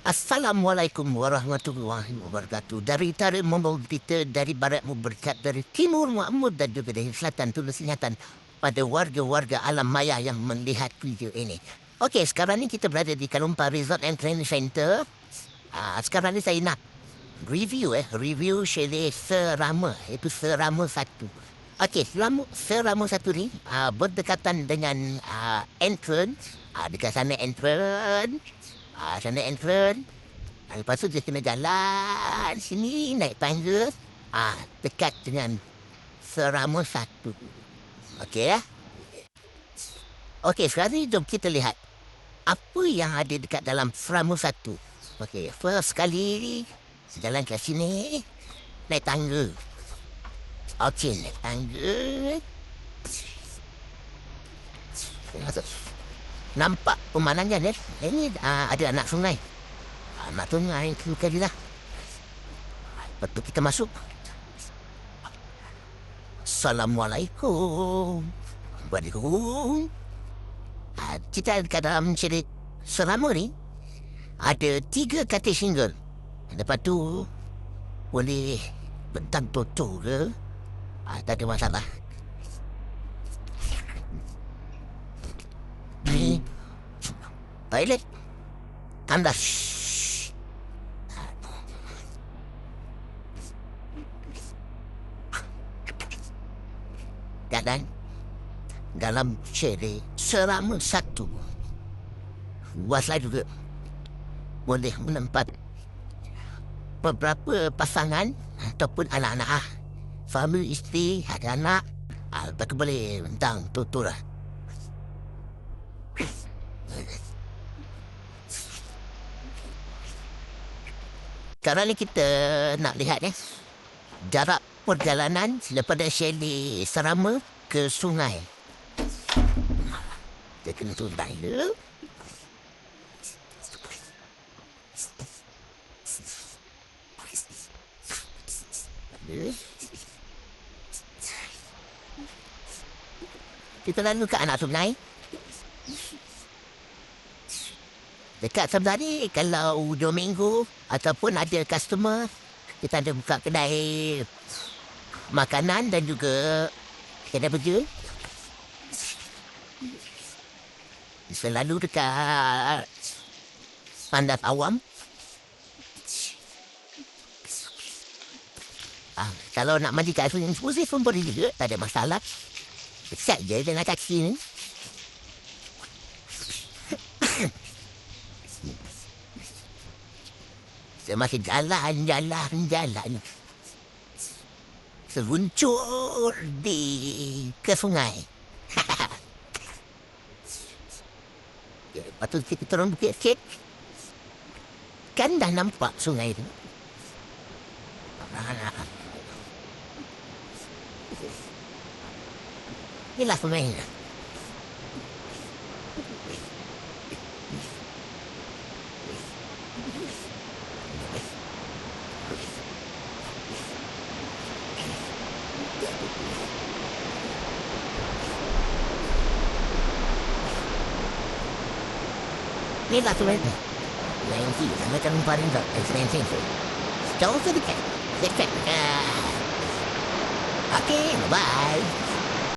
Assalamualaikum warahmatullahi wabarakatuh. Dari Tarik Momol kita, dari Barat berkat, dari Timur Makmur dan juga dari Selatan Tulus Ingatan pada warga-warga alam maya yang melihat video ini. Okey, sekarang ni kita berada di Kalumpa Resort and Training Center. Sekarang ni saya nak review chalet Serama, itu Serama 1. Okey, Serama 1 ni berdekatan dengan entrance. Dekat sana entrance. Sana entrance. Lepas tu dia kena jalan sini, naik tangga. Dekat dengan Serama 1. Okey ya? Okey, sekarang ni jom kita lihat apa yang ada dekat dalam Serama 1. Okey, first sekali jalan ke sini, naik tangga. Okey, naik tangga. Nampak pemandangan ya? Ini ada anak sungai. Anak sungai itu tadi lah. Lepas tu kita masuk. Assalamualaikum. Waalaikumsalam. Kita dekat dalam chalet Serama ni ada 3 katil single. Lepas tu boleh bentang toto ke? Tak ada masalah. Ni toilet tandas. Dan dalam chalet Serama 1 luaslah juga boleh menempat beberapa pasangan ataupun anak-anak. Suami isteri ada anak, lepas tu boleh bentang toto lah. Sekarang ni kita nak lihat jarak perjalanan daripada chalet Serama ke sungai. Kita kena turun tangga. Kita lalu ke anak sungai. Dekat sebelah ni, kalau 2 minggu ataupun ada customer, kita ada buka kedai makanan dan juga kedai baju. Selalu dekat Pandas Awam. Kalau nak mandi kat sini, eksklusif pun boleh juga, tak ada masalah. Besar je dengan taksi ni. Semakin jalan. Seluncur ke sungai. Lepas tu kita turun bukit sikit. Kan dah nampak sungai tu. Inilah sungainya. Inilah sungainya. Lain sih, sama Kalumpa Resort Extension. Jauh sedikit. Dekat. Okey, bye-bye.